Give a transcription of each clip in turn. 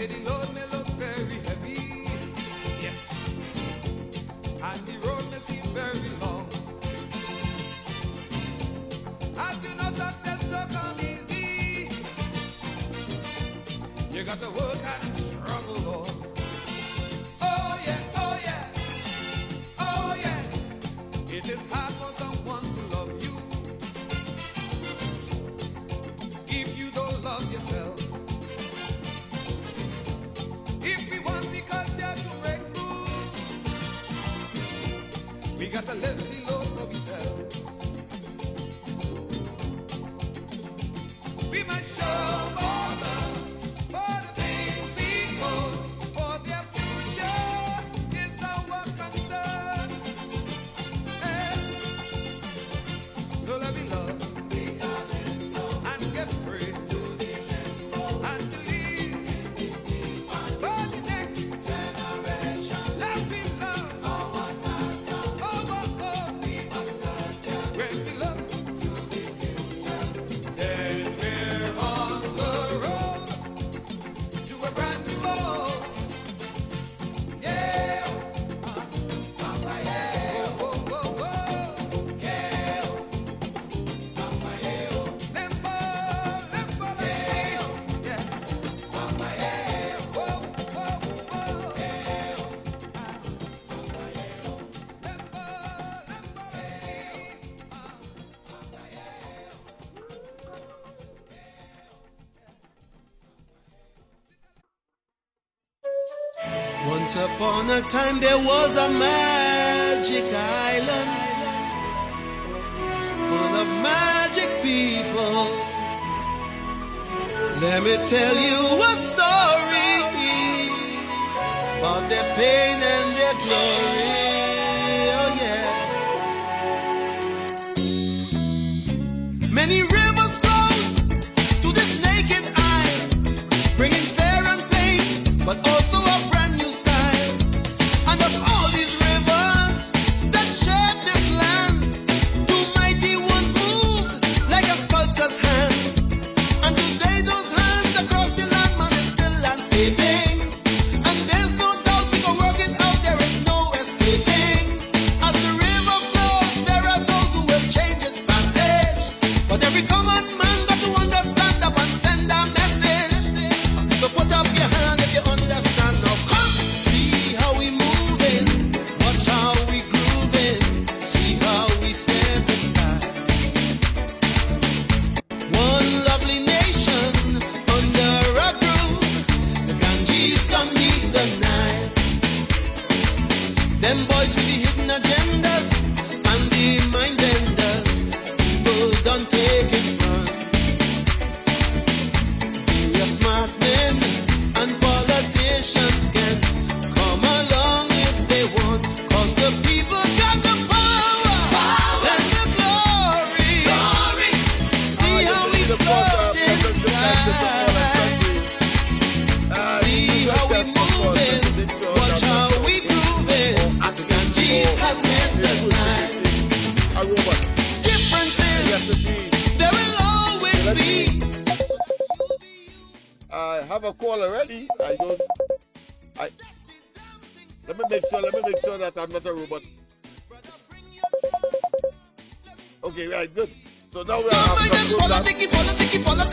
say the load may look very heavy, yes, and the road may seem very long. As you know, success don't come easy. You got to work and struggle, Lord. Oh yeah, oh yeah, oh yeah. It is hard for someone to love you if you don't love yourself. If we want because they're to break through, we got to let the Lord know ourselves. We must show more love for the things we hold, for their future is our concern. So let me love and get free and believe for the next generation. Let me love. Oh, we must nurture. When we love, then we're on the road to a brand new world. Yeah. Papa, yeah. Oh, oh, oh, oh. Yeah. Papa, yeah. Lembo, lembo, yeah. Yes. Papa, yeah. Oh, oh, oh. Yeah. Papa, yeah. Lembo, lembo, Once upon a time there was a magic island full of magic people. Let me tell you a story about their pain and their glory. Oh yeah. Many rivers flow to this naked eye, bringing fear and pain, but also a brand new style. And of all these rivers that shape this land, two mighty ones moved like a sculptor's hand. And today those hands across the land, man, is still landscaping. And there's no doubt we can work it out, there is no escaping. As the river flows, there are those who will change its passage. But every common man got to understand up and send a message. So put up your hand if you understand. Now come, see how we moving, watch how we grooving, see how we step in style. One lovely nation under a groove, the Ganges can meet the Nile. Them boys with the hidden agendas and the mind benders, people don't take it front. The smart men and politicians can come along if they want, cause the people got the power and the glory. See how we float in style. See how we moving, watch how we grooving. The Ganges has met the night. Differences, there will always be. I have a call already. Let me make sure that I'm not a robot. Okay, right, good. So now we Don't are mind them politicky situation.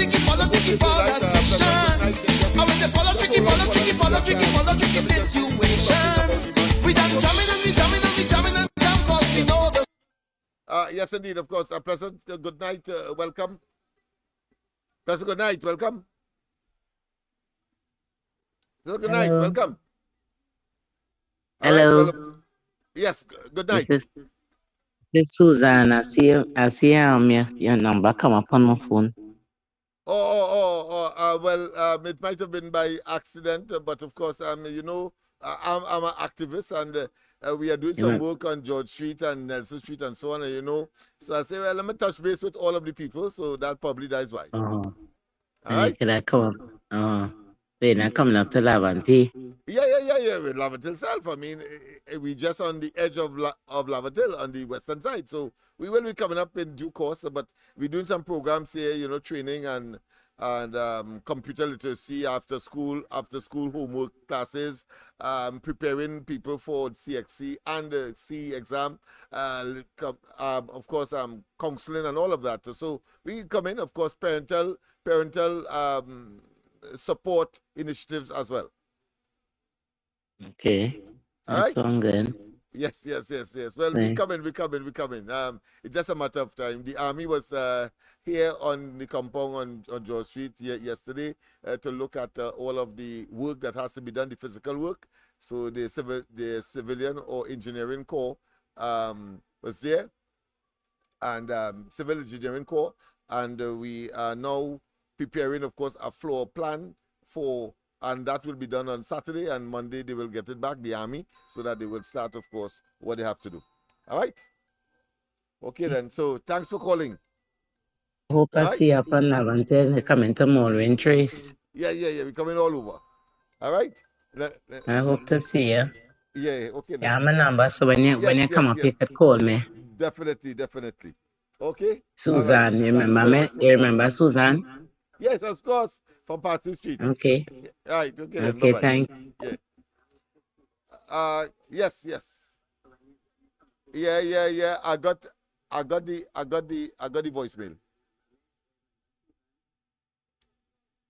I was the politicky situation. We done jamming and we jamming and jam, cause we know the. Yes, indeed, of course. Pleasant good night, welcome. Pleasant good night, welcome. Pleasant good night, Hello. welcome. All Hello. right, well, yes, good night. This is Susan. I see your number come up on my phone. Well, it might have been by accident, but of course, you know, I'm an activist, and we are doing some work on George Street and Nelson Street and so on, you know. So I say, well, let me touch base with all of the people, so that probably that's why. Oh, All right? can I come up? Wait, I'm coming up to Lavanti. Yeah, with Lavatil itself. I mean, we just on the edge of Lavatil on the western side. So we will be coming up in due course, but we're doing some programs here, you know, training and and computer literacy after school homework classes, preparing people for CXC and the C exam, of course, counseling and all of that. So we come in, of course, parental support initiatives as well. Okay. All That right. sounds good. Yes. Well, we Thanks. coming. It's just a matter of time. The army was here on the compound on George Street yesterday to look at all of the work that has to be done, the physical work. So the civilian or engineering corps was there, and civil engineering corps, and we are now preparing, of course, a floor plan for. And that will be done on Saturday, and Monday they will get it back, the army, so that they will start, of course, what they have to do. All right? Okay, then. So thanks for calling. Hope All I right? see you up on Laventille coming tomorrow in Trace. Yeah. We're coming all over. All right? I hope to see you. Yeah, okay then. Yeah, my number. So when you come up, Yes. you could call me. Definitely. Okay? All right. Susan, you Thank you remember very me? much for You calling. remember Susan? Yes, of course, from Patsy Street. Okay. All right, okay then. Okay, Bye-bye. thanks. Yeah. Yes. Yeah. I got the voicemail.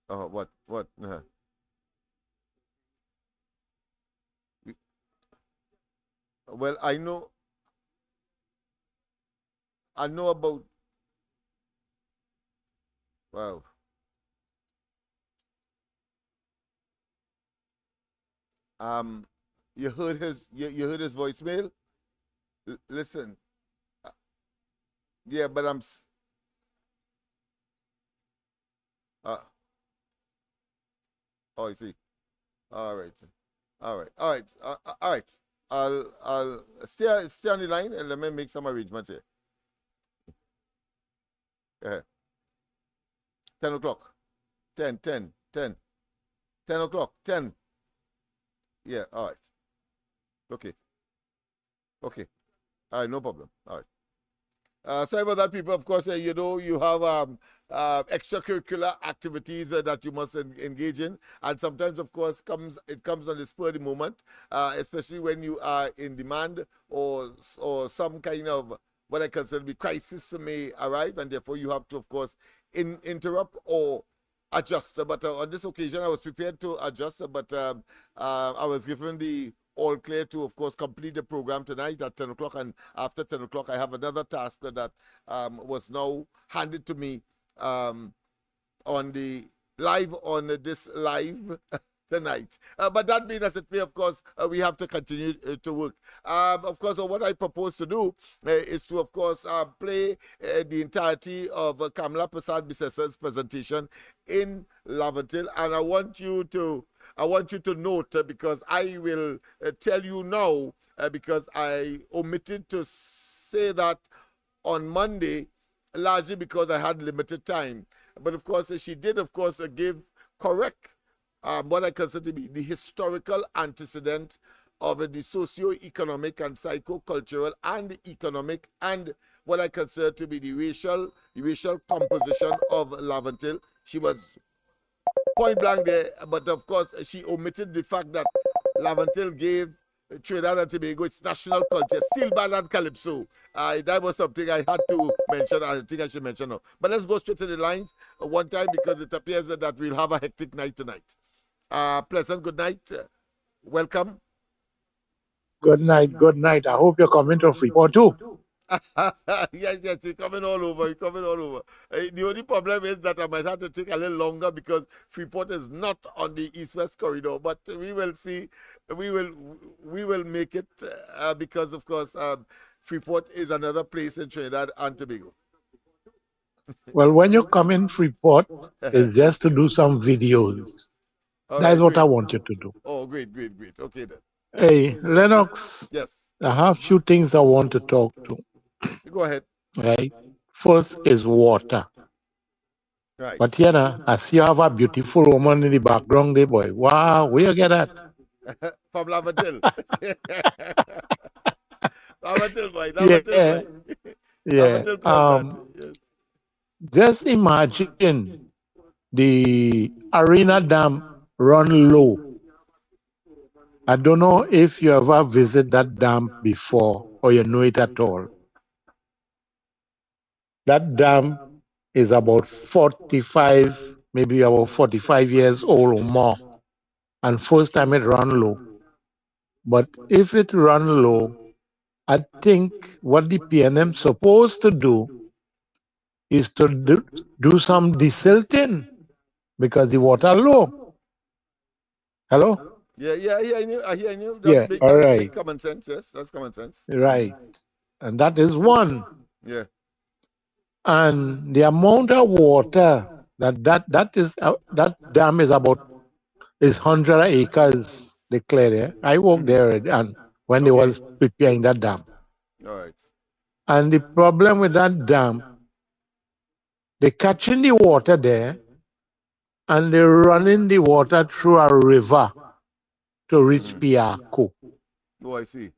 Oh, what? Well, I know about. Wow. You heard his voicemail. Listen. Yeah, but uh, oh, I see. All right. All right. I'll stay on the line and let me make some arrangements here. 10 o'clock. 10. 10 o'clock. 10. Yeah, all right. Okay. All right, no problem. All right. Sorry about that, people. Of course, you have extracurricular activities that you must engage in, and sometimes, of course, it comes on the spur of the moment, especially when you are in demand or some kind of what I consider to be crisis may arrive, and therefore you have to, of course, interrupt or adjust. But on this occasion, I was prepared to adjust, but I was given the all clear to, of course, complete the program tonight at 10 o'clock. And after 10 o'clock, I have another task that was now handed to me on this live tonight. But that being as it may, of course, we have to continue to work. Of course, what I propose to do is to, of course, play the entirety of Kamala Prasad Bissasa's presentation in Laventille. And I want you to note, because I will tell you now, because I omitted to say that on Monday, largely because I had limited time. But of course, she did, of course, give correct what I consider to be the historical antecedent of the socio-economic and psycho-cultural and the economic and what I consider to be the racial composition of Laventille. She was point blank there, but of course she omitted the fact that Laventille gave Trinidad and Tobago its national culture, steel band and calypso. That was something I had to mention. I think I should mention now. But let's go straight to the lines one time, because it appears that we'll have a hectic night tonight. Pleasant good night. Welcome. Good night. I hope you're coming to Freeport too. Yes, you're coming all over. The only problem is that I might have to take a little longer because Freeport is not on the east-west corridor. But we will see. We will make it because, of course, Freeport is another place in Trinidad and Tobago. Well, when you come in Freeport, it's just to do some videos. That's what I want you to do. Oh, great. Okay then. Hey, Lennox. Yes. I have few things I want to talk to. Go ahead. Right. First is water. Right. But I see you have a beautiful woman in the background there, boy. Wow, where you get that? From Laventille. Laventille, boy. Yeah. Laventille, Just imagine the Arena Dam run low. I don't know if you ever visit that dam before or you know it at all. That dam is about 45, maybe about 45 years old or more. And first time it run low. But if it run low, I think what the PNM supposed to do is to do some desilting because the water low. Hello? Yeah, I hear you. Yeah, all That right. make common sense, yes. That's common sense. Right. And that is one. Yeah. And the amount of water that dam is about is 100 acres declared there. I worked there and when they was preparing that dam. All right. And the problem with that dam, they catching the water there and they're running the water through a river to reach Piaco. Oh, I see.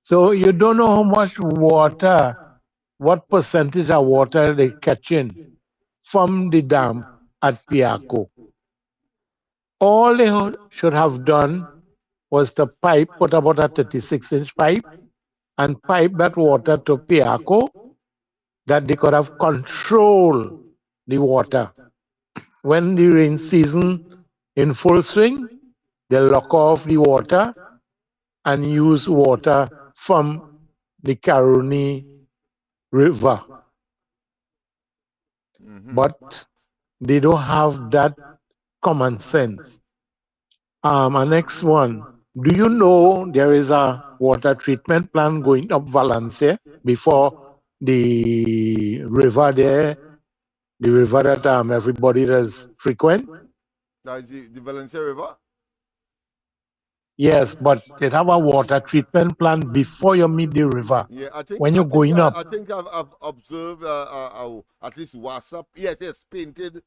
So you don't know how much water, what percentage of water they catching from the dam at Piaco. All they should have done was to put about a 36-inch pipe and pipe that water to Piaco, that they could have controlled the water. When the rain season in full swing, they lock off the water and use water from the Caroni River. But they don't have that common sense. And next one, do you know there is a water treatment plant going up Valencia before the river there, the river that everybody does frequent? That is the Valencia River? Yes, but they have a water treatment plant before you meet the river. Yeah, I think when you're going up. I think I've observed at least WhatsApp. Yes, painted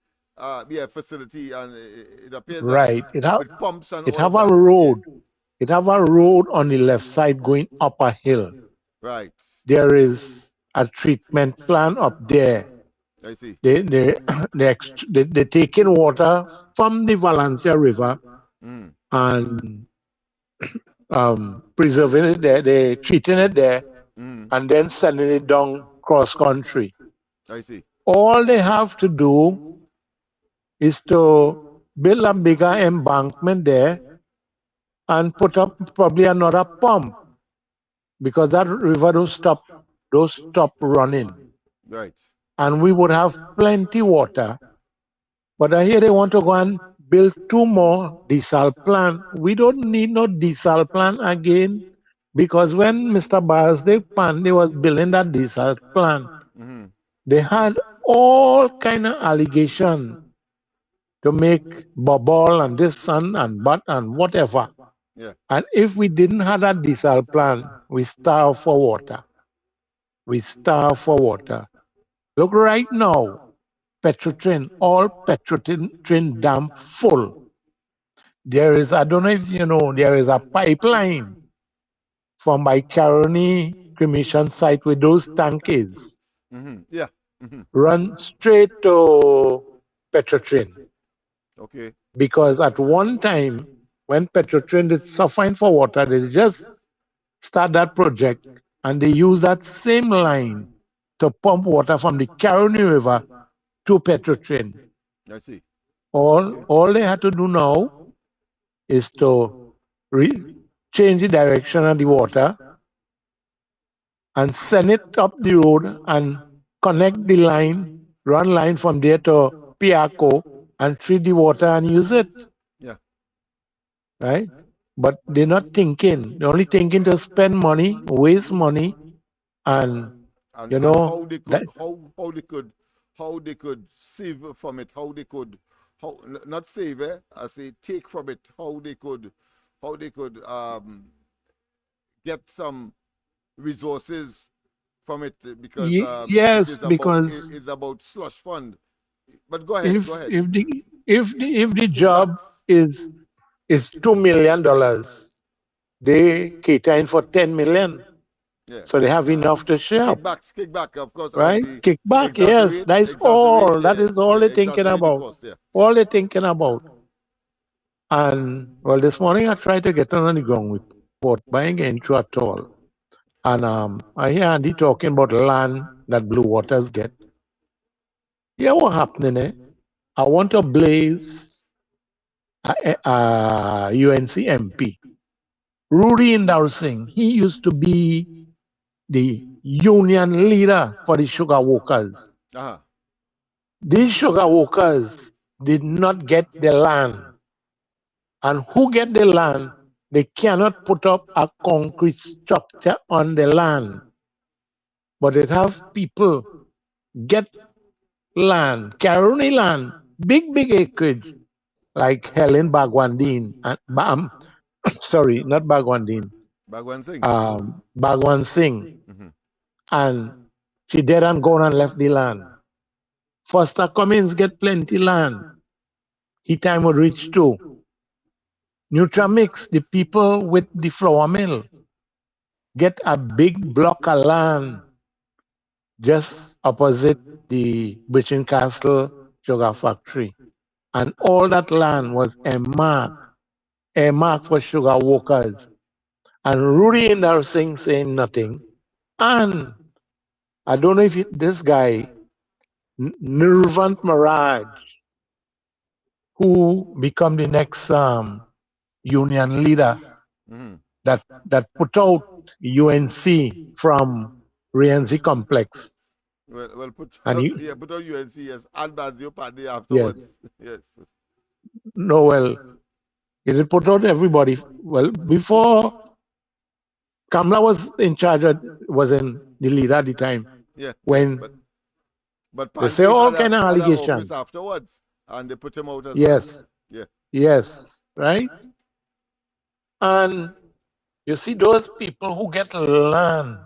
facility, and it appears right. that with pumps and it all have of a that. road. Yeah. It have a road on the left side going up a hill. Right. There is a treatment plant up there. I see. They're taking water from the Valencia River and preserving it there. They're treating it there and then sending it down cross country. I see. All they have to do is to build a bigger embankment there and put up probably another pump, because that river don't stop running. Right. And we would have plenty water. But I hear they want to go and build 2 more desal plant. We don't need no desal plant again, because when Mr. Barsdale Pandey was building that desal plant, they had all kind of allegation to make bubble and this and but and whatever. Yeah. And if we didn't have that desal plant, we starve for water. We starve for water. Look right now, Petrotrin, all Petrotrin dam full. There is, I don't know if you know, there is a pipeline from my Caroni cremation site where those tank is. Yeah. Run straight to Petrotrin. Okay. Because at one time, when Petrotrin is suffering for water, they just start that project and they use that same line to pump water from the Caroni River to Petrotrin. I see. All they had to do now is to change the direction of the water and send it up the road and connect the line, run line from there to Piaco and treat the water and use it. Yeah. Right? But they're not thinking. They're only thinking to spend money, waste money, and you know how they could save from it, not save it, I say take from it, how they could get some resources from it, because yes, because it's about slush fund. But go ahead. If the job is $2 million, they catering for 10 million. Yeah. So they have enough to share, Kickback, of course, right? and the Kickback, yes, that is all. That is all they're thinking exacerbate the about. cost, yeah. All they're thinking about. And well, this morning I tried to get on the ground report, but I ain't getting through at all. And I hear Andy talking about land that Blue Waters get. Yeah, what happening, eh? I want to blaze UNC MP. Rudy Singh, he used to be the union leader for the sugar workers. Uh-huh. These sugar workers did not get the land. And who get the land, they cannot put up a concrete structure on the land. But they have people get land, Caroni land, big acreage, like Helen Bagwandin, and sorry, not Bagwandin, Bhagwan Singh. Bhagwan Singh. Mhm. And she dead and gone and left the land. Foster Cummins get plenty land. He time would reach too. Nutramix, the people with the flour mill, get a big block of land just opposite the Bridging Castle sugar factory. And all that land was earmarked for sugar workers. And Rudy Singh saying nothing. And I don't know if this guy, Nirvant Mirage, who become the next union leader Mhm. that put out UNC from Rienzi complex. Well, put And he, put on UNC, yes, and Bazio Party yes, afterwards. Yes. no, well, he did put out everybody. Well, before Kamla was in charge, was in the leader at the time. Yeah. When but they say Pandey all had kind of an allegations. office afterwards, and they put him out as well. Yes, Yeah. yes, right? And you see those people who get land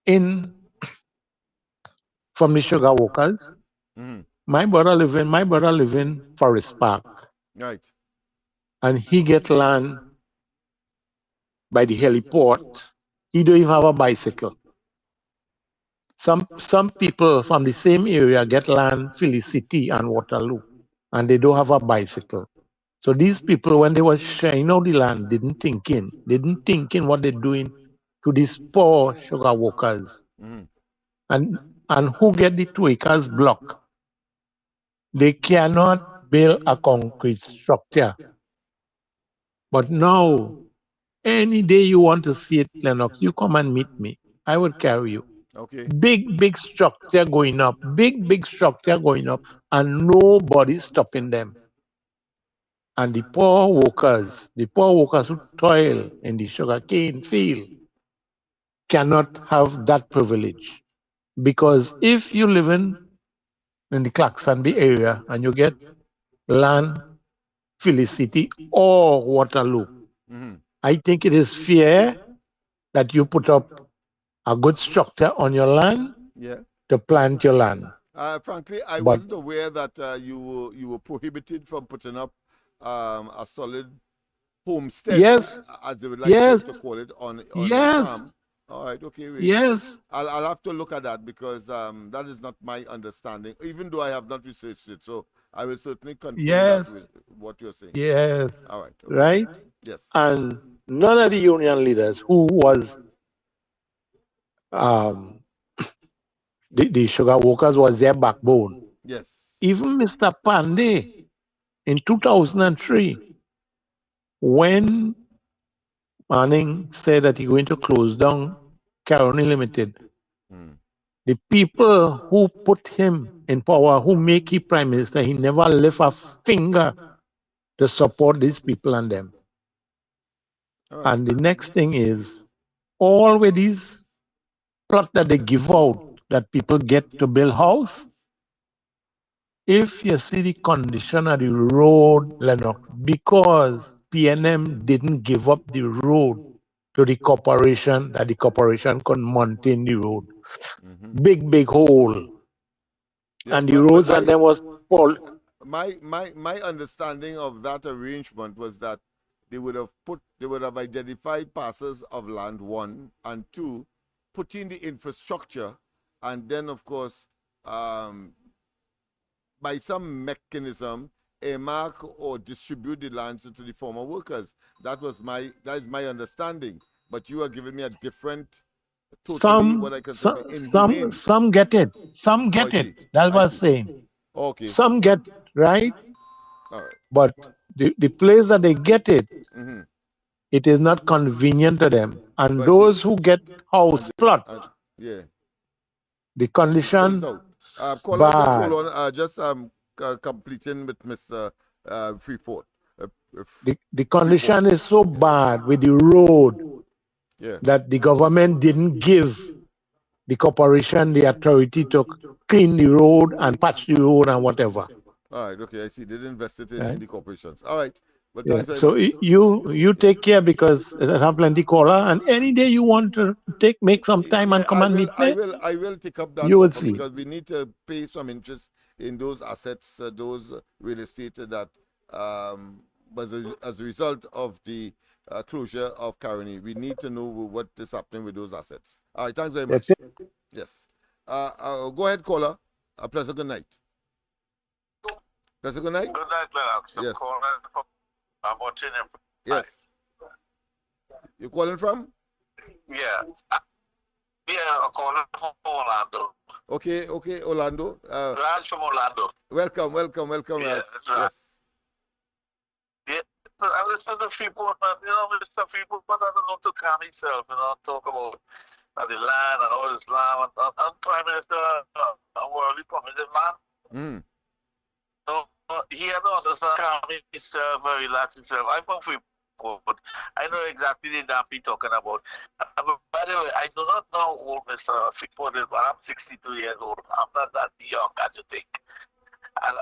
in from the sugar workers. Mhm. My brother live in Forest Park, Right. and he get land by the heliport. He don't even have a bicycle. Some people from the same area get land Felicity and Waterloo, and they don't have a bicycle. So these people, when they were sharing out the land, didn't thinking what they're doing to these poor sugar workers. Mhm. And who get the 2 acres block? They cannot build a concrete structure. But now, any day you want to see it, Lennox, you come and meet me. I will carry you. Okay. Big structure going up, big structure going up, and nobody stopping them. And the poor workers who toil in the sugarcane field cannot have that privilege. Because if you live in the Claxonby area and you get land, Felicity or Waterloo, Mhm. I think it is fair that you put up a good structure on your land Yeah. to plant your land. Frankly, I But wasn't aware that you were prohibited from putting up a solid homestead, yes, as they would like to yes, call it, on your farm. yes, All right, okay, wait. yes, I'll have to look at that because that is not my understanding, even though I have not researched it. So I will certainly confirm that with yes, what you're saying. yes, All right, okay. right? Yes. And none of the union leaders who was um, the sugar workers was their backbone. Yes. Even Mr. Pandey in 2003, when Manning said that he's going to close down Caroni Limited, Mm. the people who put him in power, who make him prime minister, he never lift a finger to support these people and them. All right. And the next thing is all with these plot that they give out that people get to build house. If you see the condition of the road, Lennox, because PNM didn't give up the road to the corporation, that the corporation could maintain the road. Mhm. Big hole. Yeah, And the roads and them was full. my understanding of that arrangement was that they would have identified parcels of land, one, and two, put in the infrastructure, and then of course by some mechanism earmark or distribute the lands to the former workers. That is my understanding. But you are giving me a different, totally what I consider inhumane. Some get it. Some Oh, get I it. see. That's I what I'm see. saying. Okay. Some get right, All right. but the place that they get it, Mm-hmm. it is not convenient to them. And Oh, I see. those who get house plot, Yeah. the They sell it condition out. Caller, just bad. hold on. Just completing with Mr. Freeport. The condition is so bad with the road Yeah. that the government didn't give the corporation the authority to clean the road and patch the road and whatever. All right. Okay. I see. They didn't invest it in Right? the corporations. All right. But Yeah. thanks very So much. you take care, because I have plenty caller, and any day you want to make some time and Yeah, come and meet me, I will take up that you will offer see. because we need to pay some interest in those assets, those real estate that was as a result of the closure of Caroni. We need to know what is happening with those assets. All right, thanks very much. Yes. Go ahead, caller. A pleasant good night. Pleasant good night. Good night, Lennox. Yes. I'm watching him. Yes. You calling from? Yeah. I'm calling from Orlando. Okay, Orlando. Raj from Orlando. Welcome. Yeah, Raj. that's right. Yes. Yeah. I listen to people, but Mr. People, but I don't know to calm himself, talk about the land and all this land. And Prime Minister, Rowley promised land. So he had to understand calm himself, relax himself. I'm from Freeport, but I know exactly the damn he talking about. By the way, I do not know how old Mr. Freeport is, but I'm 62 years old. I'm not that young, as you think. And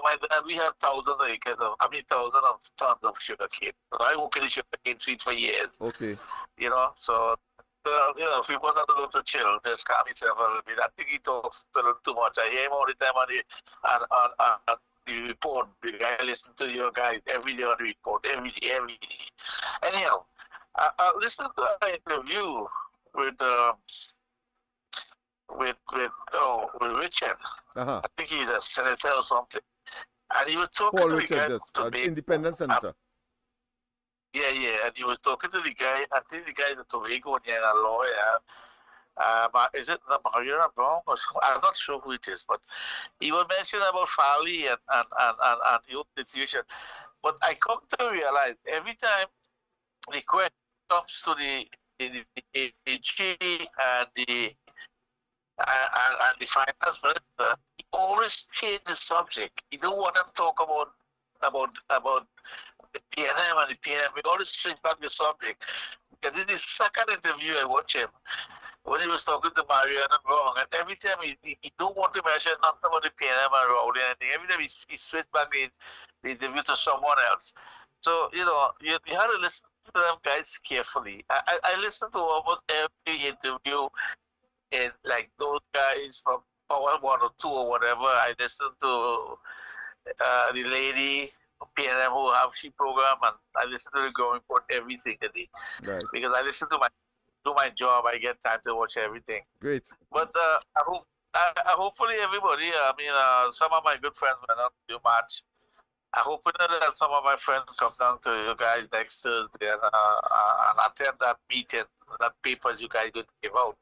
my dad, we have thousands of tons of sugar cane. So I work in the sugar cane trees for years. Okay. So if we want to go to chill, just calm himself a little bit. I think he talks a little too much. I hear him all the time on the report. I listen to your guys every day on the report, every day. Anyhow, I listened to an interview with Richard. Uh-huh. I think he's a senator or something. And he was talking Paul to Richard, the guy. yes, Independent Senator. Yeah, and he was talking to the guy. I think the guy is a Tobago and a lawyer. Is it Mariana Brown? I'm not sure who it is, but he was mentioning about Farley and the whole situation. But I come to realize every time the question comes to the AG and the finance minister, he always change the subject. He don't want them to talk about the PNM and the PNM. We always change back the subject. Because in the second interview I watched him, when he was talking to Mariana Brown, and every time he don't want to mention nothing about the PNM and Rowley and anything. Every time he switched back the interview to someone else. So, you have to listen to them guys carefully. I listened to almost every interview in like those guys from Power 1 or 2 or whatever. I listened to the lady PNM who have she program, and I listen to the Growing Report every single day. Right. Because I listen to my job, I get time to watch everything. Great. But hopefully everybody, some of my good friends may not do much. I hope that some of my friends come down to you guys next Thursday and attend that meeting, that papers you guys going to give out.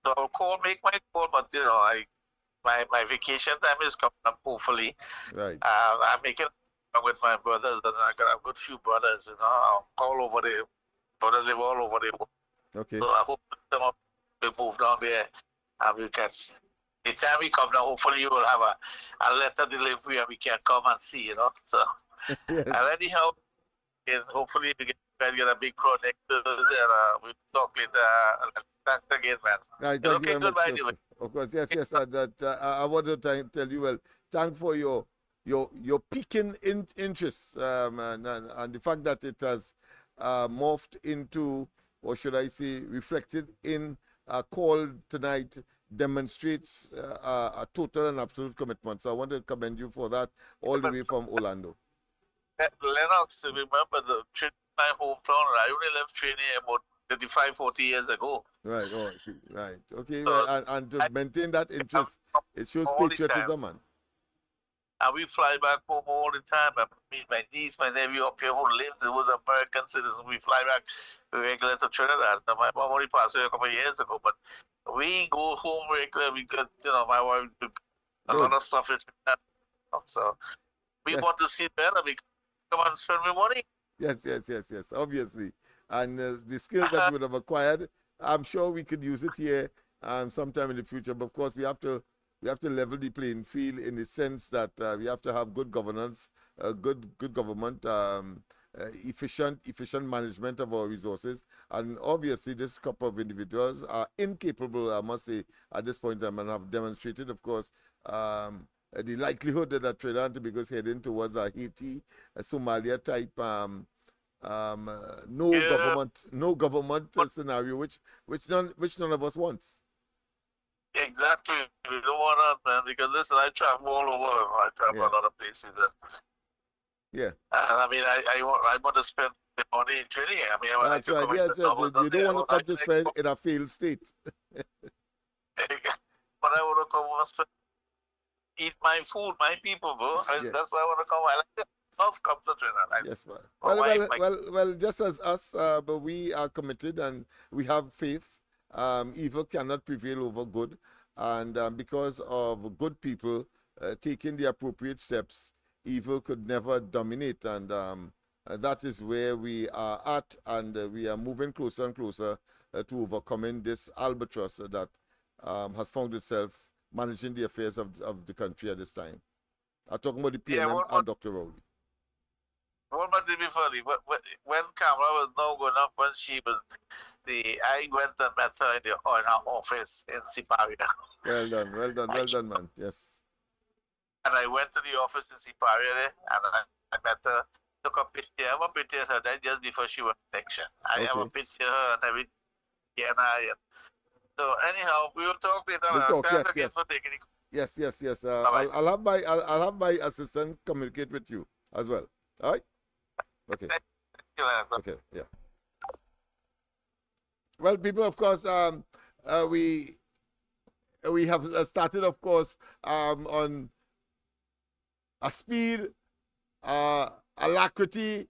So I'll make my call, but my vacation time is coming up. Hopefully, right. I'm making with my brothers, and I got a good few brothers. All over the brothers live all over the world. Okay. So I hope some of them move down there, and we can. The time we come down, hopefully you will have a letter delivery, and we can come and see. So Yes. and anyhow, hopefully we get a big crowd next Thursday, and we'll talk later. Thanks again, man. Right, thank you very much. Anyway. Of course, yes. I want to tell you, well, thank for your piquing interest and the fact that it has morphed into, or should I say, reflected in a call tonight demonstrates a total and absolute commitment. So I want to commend you for that all the way from Orlando. Lennox, remember my hometown. I only left training about 35, 40 years ago. Right. Oh, I see. Right. Okay. So Well, and to I maintain that come interest, it shows all the time. patriotism, man. And we fly back home all the time. I meet my niece, my nephew up here who lives, who was American citizen. We fly back regular to Trinidad. Now, my mom only passed away a couple of years ago, but we go home regular because, my wife did a lot Good. of stuff in Trinidad. So we Yes. want to see better because come and spend my money. Yes. Obviously, and the skills that you would have acquired, I'm sure we could use it here sometime in the future. But of course, we have to level the playing field in the sense that we have to have good governance, good government, efficient management of our resources, and obviously, this couple of individuals are incapable, I must say, at this point in time, and have demonstrated, of course. The likelihood that Trinidad and Tobago is heading towards a Haiti, a Somalia type no government scenario, which none of us wants. Exactly. We don't want that, man, because listen, I travel all over. I travel a lot of places. Yeah. And I mean, I want to spend the money in Trinidad. I mean, That's right. Yes. You don't want to come to spend in a failed state. But I want to come and spend eat my food, my people, bro. Yes. That's why I want to come. I like to come to Trinidad. Yes, man. Well, just as us, but we are committed and we have faith. Evil cannot prevail over good, and because of good people taking the appropriate steps, evil could never dominate, and that is where we are at, and we are moving closer and closer to overcoming this albatross that has found itself managing the affairs of the country at this time. I'm talking about the PNM and Dr. Rowley. What about to be funny? When Kamala was now going up, when she was I went and met her in her office in Siparia. Well done, man. Yes. And I went to the office in Siparia and I met her, took a picture. I have a picture of her just before she went to election. I have a picture of her and everything. So anyhow, we will talk later. We'll talk. Yes. I'll have my assistant communicate with you as well. All right. Okay. Okay. Yeah. Well, people, of course, we have started, of course, on a speed, alacrity,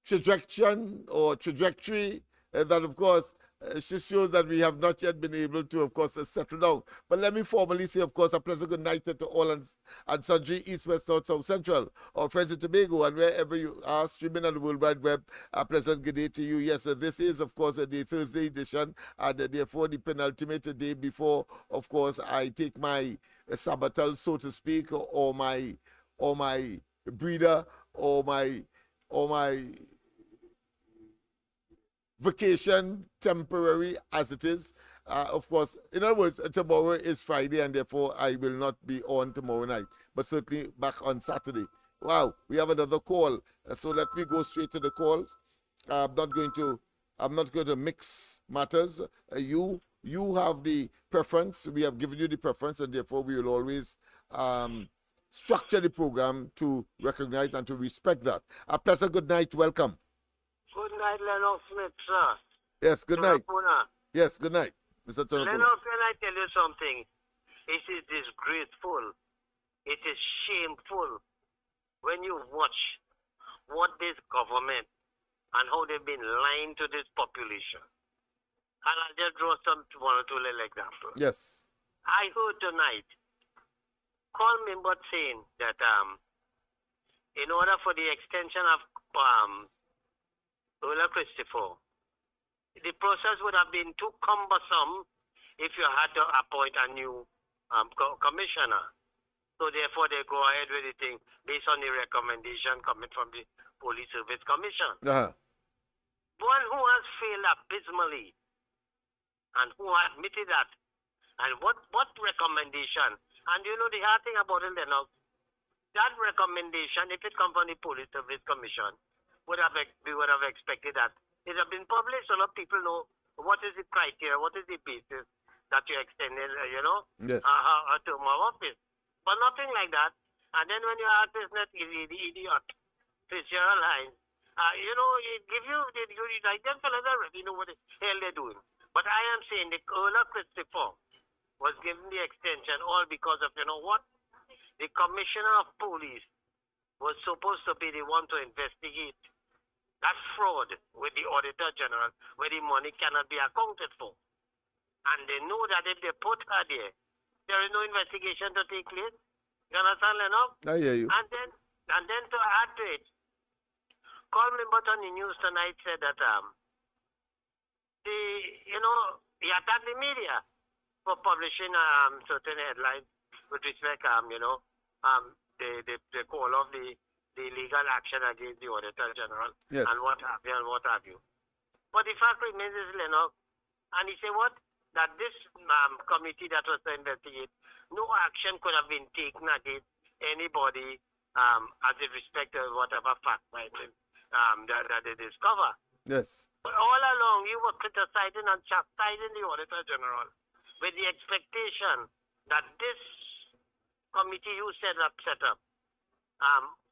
trajectory that, of course, shows that we have not yet been able to, of course, settle down. But let me formally say, of course, a pleasant good night to all and sundry, East, West, North, South, Central, our friends in Tobago, and wherever you are streaming on the World Wide Web. A pleasant good day to you. Yes, this is, of course, the Thursday edition, and therefore the penultimate day before, of course, I take my sabbatal, so to speak, or my breather, or my vacation, temporary as it is. Of course, in other words, tomorrow is Friday, and therefore I will not be on tomorrow night, but certainly back on Saturday. Wow, we have another call. So let me go straight to the call. I'm not going to mix matters. You have the preference. We have given you the preference, and therefore we will always structure the program to recognize and to respect that. A pleasant good night. Welcome. Good night, Lennox Smith, sir. Yes, good night. Tunapuna. Yes, good night, Mr. Tunapuna. Lennox, can I tell you something? It is disgraceful. It is shameful when you watch what this government and how they've been lying to this population. And I'll just draw one or two little examples. Yes. I heard tonight, call member saying that in order for the extension of Christopher, the process would have been too cumbersome if you had to appoint a new commissioner. So therefore, they go ahead with the thing based on the recommendation coming from the Police Service Commission. One who has failed abysmally and who admitted that. And what recommendation? And you know the hard thing about it, Lennox, that recommendation, if it comes from the Police Service Commission, we would have expected that it have been published so that people know what is the criteria, what is the basis that you're extending, yes. a term of office. But nothing like that. And then when you ask this net idiot, Fitzgerald Hines, it give you, like them fellas already know what the hell they're doing. But I am saying the Earl of Christopher was given the extension all because of, you know what? The Commissioner of Police was supposed to be the one to investigate that fraud with the Auditor General where the money cannot be accounted for. And they know that if they put her there is no investigation to take place. You understand, Lennox? I hear you. And then to add to it, Colin Limbert on the news tonight said that he attacked the media for publishing certain headlines with respect the call of the legal action against the Auditor General Yes. and what have you. But the fact remains is, Lennox, and he said what? That this committee that was to investigate, no action could have been taken against anybody as it respect to whatever fact finding that they discover. Yes. But all along, you were criticizing and chastising the Auditor General with the expectation that this committee you set up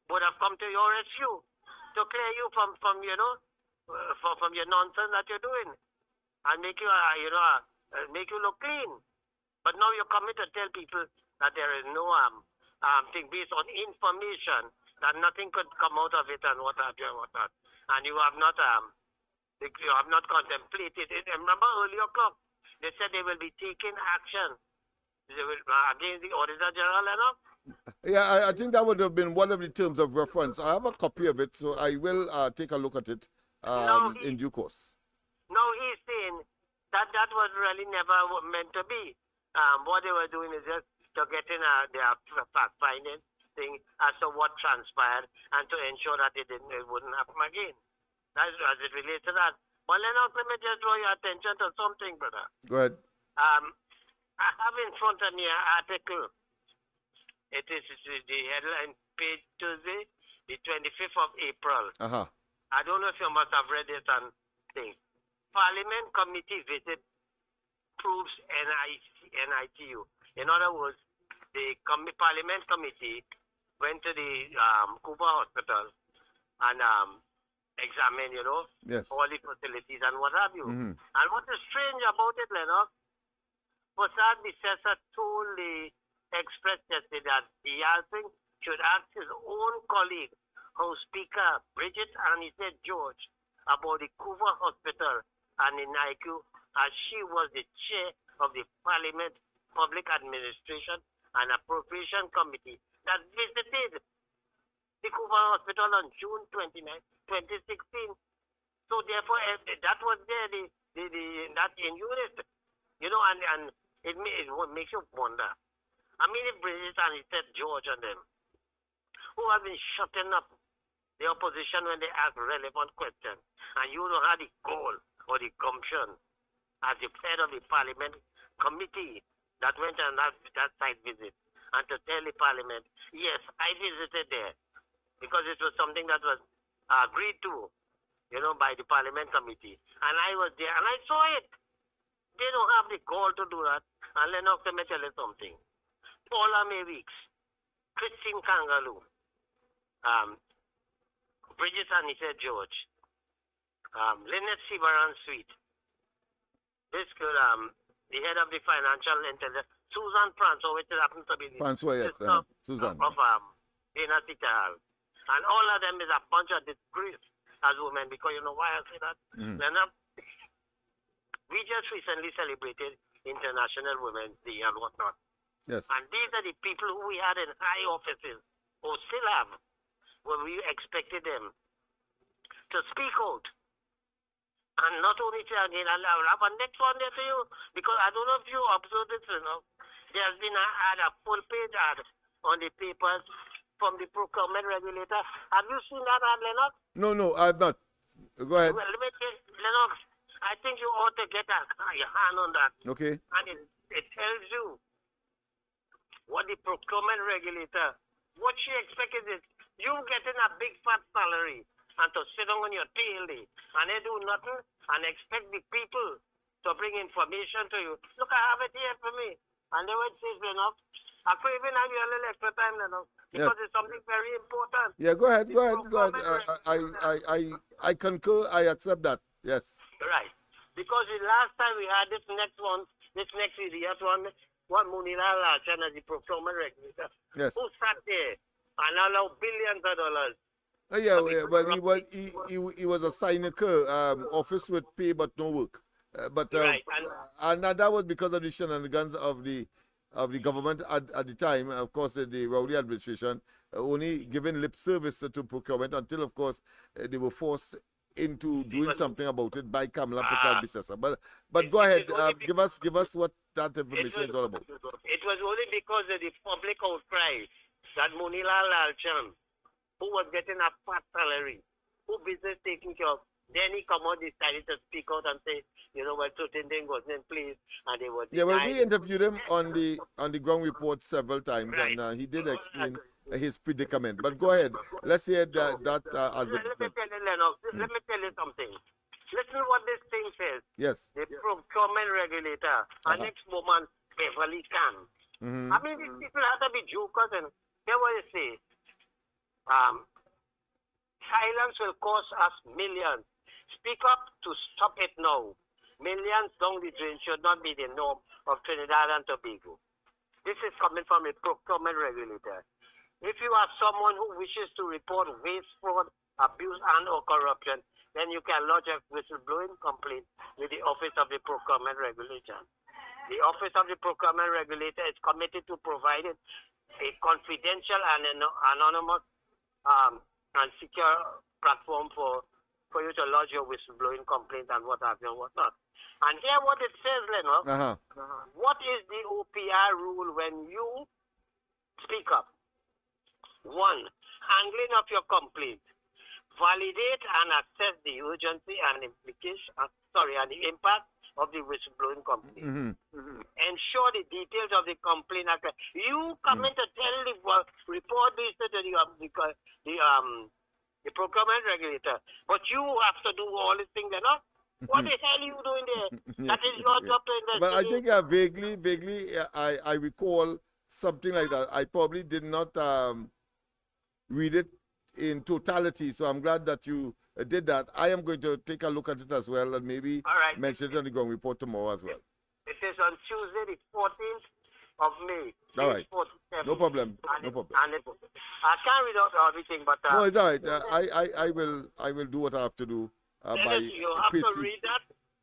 would have come to your rescue to clear you from your nonsense that you're doing and make you make you look clean. But now you're coming to tell people that there is no thing based on information that nothing could come out of it and what have you and what not. And you have not contemplated it. And remember earlier o'clock, they said they will be taking action against the Auditor General, Yeah, I think that would have been one of the terms of reference. I have a copy of it, so I will take a look at it in due course. No, he's saying that was really never meant to be. What they were doing is just to get in their fact-finding thing as to what transpired and to ensure that it wouldn't happen again. That's as it relates to that. But Lennox, let me just draw your attention to something, brother. Go ahead. I have in front of me an article. It is the headline page Tuesday, the 25th of April. I don't know if you must have read it and thing. Parliament Committee visit proves NITU. In other words, the Parliament Committee went to the Cuba Hospital and examined, yes, all the facilities and what have you. Mm-hmm. And what is strange about it, Lennox, Prasad Bissessa told the Express yesterday that he should ask his own colleague, House Speaker Bridget Annisette George, about the Cuba Hospital and the NICU, as she was the chair of the Parliament Public Administration and Appropriation Committee that visited the Cuba Hospital on June 29, 2016. So therefore, that was there, that in unit, and it makes you wonder. I mean, if Bridget Annisette George and them, who have been shutting up the opposition when they ask relevant questions, and you don't have the goal or the gumption as the head of the Parliament Committee that went on that site visit, and to tell the Parliament, yes, I visited there, because it was something that was agreed to, by the Parliament Committee. And I was there, and I saw it. They don't have the goal to do that. And Lennox, let me tell you something. Paula May Weeks, Christine Kangaloo, Bridget Annisette George, Lynette Sibaran Sweet, this girl, the head of the financial intelligence, Susan Francois, which happens to be the Francois, yes, sister Susan. of Dana Sitahal. And all of them is a bunch of disgrace as women, because you know why I say that? Mm. We just recently celebrated International Women's Day and whatnot. Yes. And these are the people who we had in high offices, or still have, where we expected them to speak out. And not only say again, I'll have a next one there for you, because I don't know if you observed it, there's been a full page ad on the papers from the procurement regulator. Have you seen that ad, Lennox? No, I have not. Go ahead. Well, let me tell you, Lennox, I think you ought to get your hand on that. Okay. And it tells you what the procurement regulator, what she expected is you getting a big fat salary and to sit down on your tail and they do nothing and expect the people to bring information to you. Look, I have it here for me. And they would say, Lennox, I could even have you a little extra time, Lennox. because it's something very important. Yeah, go ahead. The Go ahead. I concur. I accept that. Yes. Right. Because the last time we had this next idiot one Munira Lachan as the procurement regulator, Yes. who sat there and allowed billions of dollars. He was assigned a office with pay but no work. Right. And that was because of the shenanigans of the government at the time. Of course, the Rowley administration only giving lip service to procurement until, of course, they were forced into doing something about it by Kamala Prasad Bisesa. But go ahead, give us what that information is all about. It was only because of the public outcry that Munila Lalchan, who was getting a fat salary, who business taking care of, then he come out, decided to speak out and say, you know what, certain thing wasn't in place, and they were we interviewed him on the ground report several times, right. And he did explain his predicament. But go ahead, let's hear that advertisement. Let me tell you, Lennox, let me tell you something. Listen what this thing says. Yes. The procurement regulator, and next moment, Beverly can. Mm-hmm. I mean, these people have to be jokers, and hear what they say. Silence will cost us millions. Speak up to stop it now. Millions down the drain should not be the norm of Trinidad and Tobago. This is coming from a procurement regulator. If you are someone who wishes to report waste, fraud, abuse, and or corruption, then you can lodge a whistleblowing complaint with the Office of the Procurement Regulator. The Office of the Procurement Regulator is committed to providing a confidential and anonymous and secure platform for you to lodge your whistleblowing complaint and what have you and what not. And here what it says, Lennox. What is the OPR rule when you speak up? 1. Handling of your complaint. Validate and assess the urgency and and the impact of the whistleblowing complaint. Ensure the details of the complaint. You come in to tell report this to the procurement regulator, but you have to do all these things, What the hell are you doing there? That is your job to investigate. But I think vaguely, I recall something like that. I probably did not read it in totality, so I'm glad that you did that. I am going to take a look at it as well and maybe mention it on the ground report tomorrow as well. It is on Tuesday, the 14th of May. All right. No problem. No problem. I can't read out everything, but no, it's all right. I will do what I have to do. You have to read that.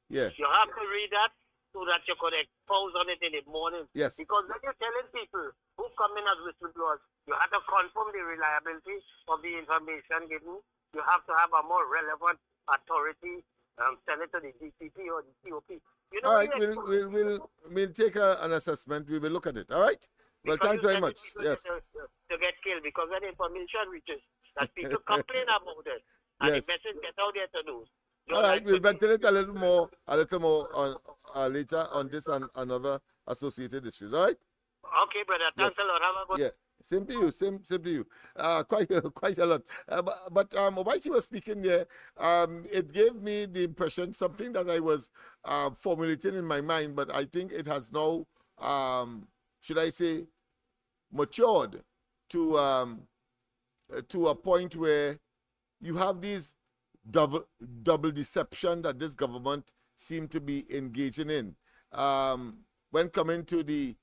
Yeah. You have to read that so that you could expose on it in the morning. Yes. Because when you're telling people who come in as whistleblowers, you have to confirm the reliability of the information given. You have to have a more relevant authority, send it to the DCP or the COP. All right, we'll take an assessment. We will look at it. All right. Well, thanks very much. Yes. To get killed because when information reaches that people complain about it, and the message gets out there to do. All right, we'll ventilate a little more on later on this and other associated issues. All right. Okay, brother. Thanks a lot. Have a good. Yeah. Same to you. Same to you. Quite a lot. But while she was speaking there, it gave me the impression, something that I was formulating in my mind, but I think it has now, should I say, matured to a point where you have these double deception that this government seem to be engaging in. When coming to the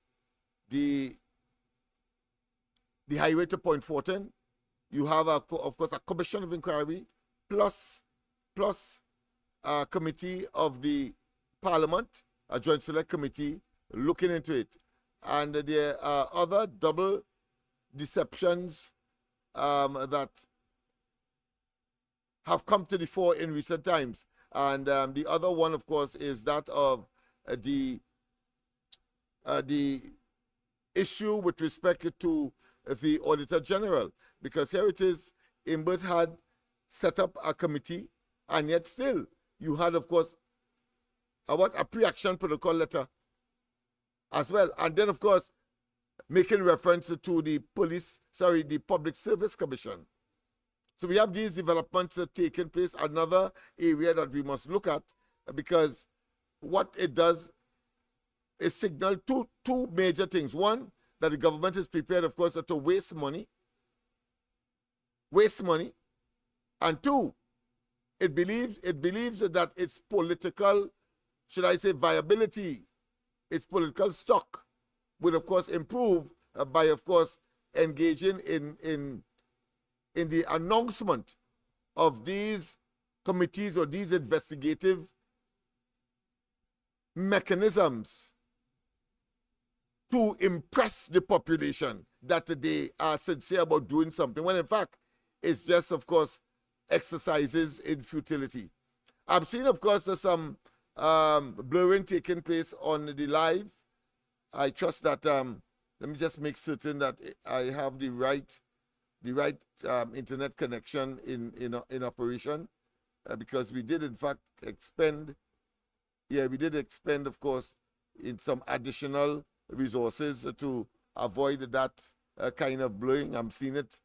highway to Point Fortin, you have, of course, a commission of inquiry plus a committee of the Parliament, a joint select committee looking into it. And there are other double deceptions that have come to the fore in recent times. And the other one, of course, is that of the issue with respect to the Auditor General, because here it is, Imbert had set up a committee, and yet still you had, of course, a pre-action protocol letter as well, and then, of course, making reference to the Public Service Commission. So we have these developments taking place, another area that we must look at, because what it does is signal two major things. One, that the government is prepared, of course, to waste money waste money, and two, it believes that its political, should I say, viability, its political stock would of course improve by of course engaging in the announcement of these committees or these investigative mechanisms to impress the population that they are sincere about doing something, when in fact it's just of course exercises in futility. I've seen of course some blurring taking place on the live. I trust that let me just make certain that I have the right internet connection in operation, because we did in fact expend of course in some additional resources to avoid that kind of blurring. I'm seeing it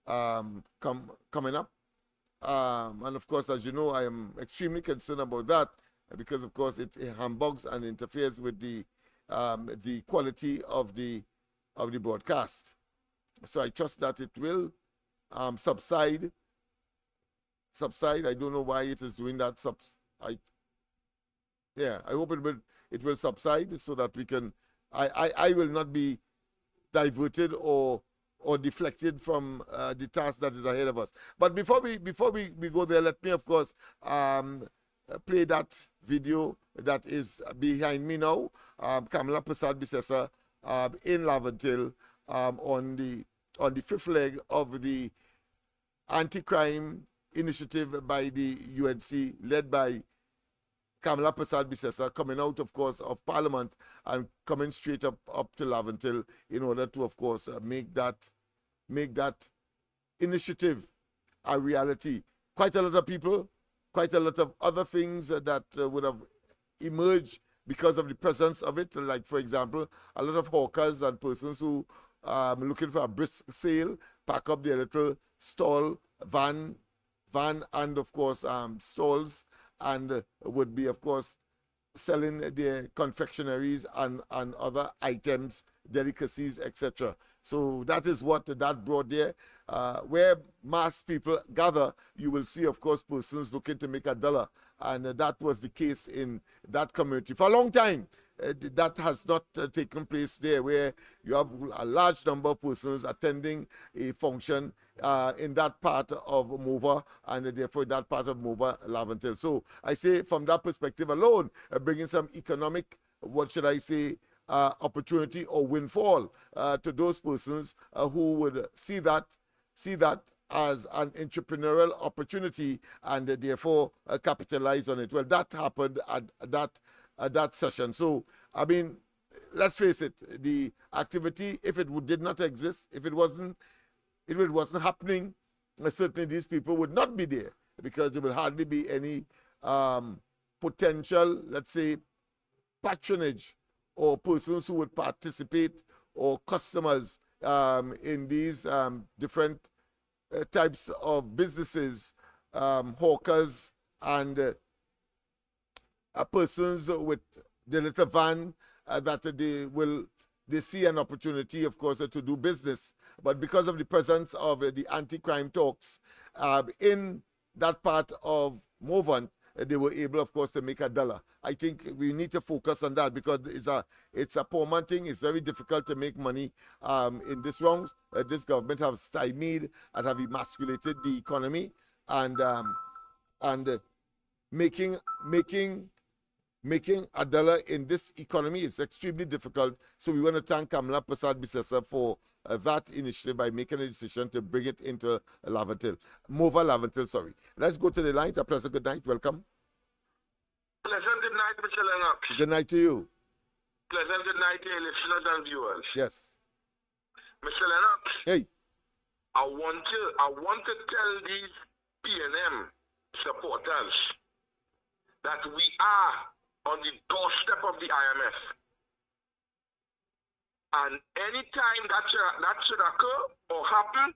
coming up, and of course, as you know, I am extremely concerned about that, because of course it humbugs and interferes with the quality of the broadcast. So I trust that it will subside. I don't know why it is doing that. I hope it will subside so that we can. I will not be diverted or deflected from the task that is ahead of us. But before we go there, let me of course play that video that is behind me now. Kamala Prasad Bisesa in Laventille on the fifth leg of the anti-crime initiative by the UNC, led by Kamala Prasad Bisesa, coming out, of course, of Parliament and coming straight up to Laventille in order to, of course, make that initiative a reality. Quite a lot of people, quite a lot of other things that would have emerged because of the presence of it. Like, for example, a lot of hawkers and persons who are looking for a brisk sale, pack up their little stall, van and, of course, stalls, and would be, of course, selling their confectionaries and other items, delicacies, etc. So that is what that brought there. Where mass people gather, you will see, of course, persons looking to make a dollar. And that was the case in that community. For a long time, that has not taken place there, where you have a large number of persons attending a function in that part of Mova, and therefore that part of Mova, Laventille. So I say from that perspective alone, bringing some economic, what should I say, opportunity or windfall to those persons who would see that as an entrepreneurial opportunity and therefore capitalize on it. Well, that happened at that session. So, I mean, let's face it, the activity, if it did not exist, if it wasn't happening, certainly these people would not be there, because there will hardly be any potential, let's say, patronage or persons who would participate or customers in these different types of businesses, hawkers and persons with the little van that they see an opportunity, of course, to do business. But because of the presence of the anti-crime talks in that part of Movant, they were able, of course, to make a dollar. I think we need to focus on that, because it's a poor man thing. It's very difficult to make money in this rounds. This government have stymied and have emasculated the economy, and making a dollar in this economy is extremely difficult. So we want to thank Kamala Prasad Bisesa for that initiative by making a decision to bring it into Laventille. Mova Laventille, sorry. Let's go to the line. A pleasant good night. Welcome. Pleasant good night, Mr. Lennox. Good night to you. Pleasant good night to your listeners and viewers. Yes. Mr. Lennox. Hey. I want to tell these PNM supporters that we are on the doorstep of the IMF. And anytime that should occur or happen,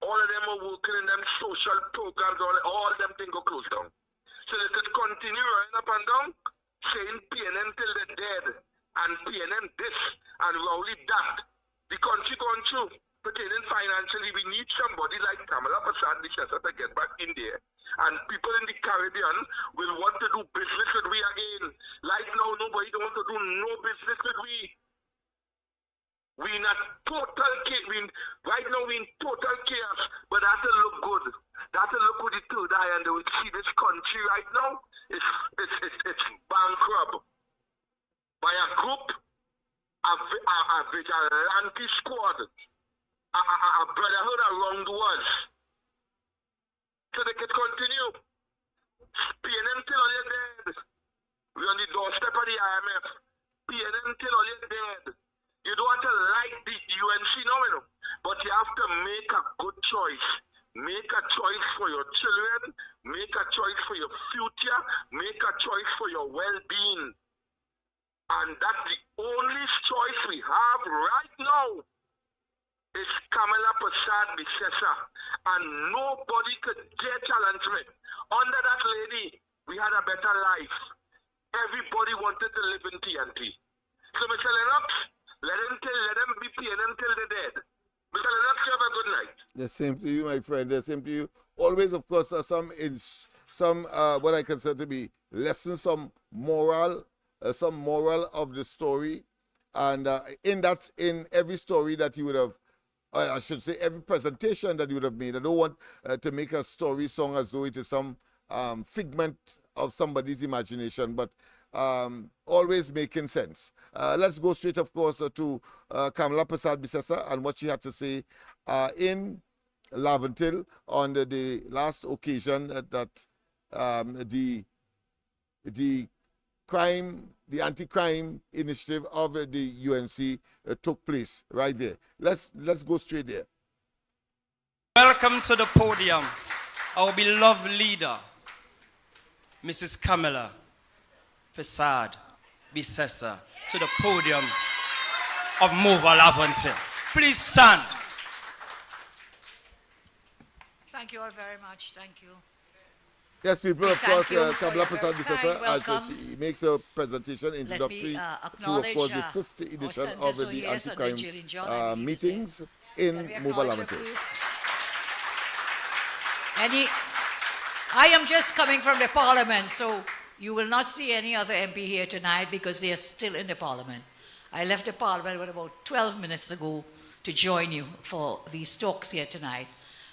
all of them are working in them social programs, all of them things go close down. So they could continue running up and down, saying PNM till they're dead, and PNM this, and Rowley that. The country going through pertaining financially, we need somebody like Kamala Prasad to get back in there. And people in the Caribbean will want to do business with we again. Right now, nobody don't want to do no business with we. We in a total chaos. Right now, we in total chaos. But that'll look good. That'll look with the third eye, and they will see this country right now. It's bankrupt by a group, a vigilante squad, a brotherhood around the world. So they can continue. PNM till all you're dead. We're on the doorstep of the IMF. PNM till all you're dead. You don't have to like the UNC now, but you have to make a good choice. Make a choice for your children. Make a choice for your future. Make a choice for your well-being. And that's the only choice we have right now. Is Kamala Prasad Bissessa, and nobody could dare challenge me. Under that lady, we had a better life. Everybody wanted to live in TNT. So, Mr. Lennox, let them be PNM till they're dead. Mr. Lennox, you have a good night. The same to you, my friend. The same to you. Always, of course, some what I consider to be lessons, some moral of the story, and in every story that you would have. I should say every presentation that you would have made. I don't want to make a story song as though it is some figment of somebody's imagination, but always making sense. Let's go straight, of course, to Kamala Prasad Bissessa and what she had to say in Laventille on the last occasion that the anti-crime initiative of the UNC took place right there. Let's go straight there. Welcome to the podium, our beloved leader, Mrs. Kamala Prasad Bissessa, to the podium of Mova Laventille. Please stand. Thank you all very much. Thank you. Yes, people, of Thank course, you Kamala for Prasad your Bissessa, kind as welcome. she makes a presentation introductory to, of course, the 5th edition of the anti-crime meetings in Mova Laventille. I am just coming from the Parliament, so you will not see any other MP here tonight because they are still in the Parliament. I left the Parliament about 12 minutes ago to join you for these talks here tonight.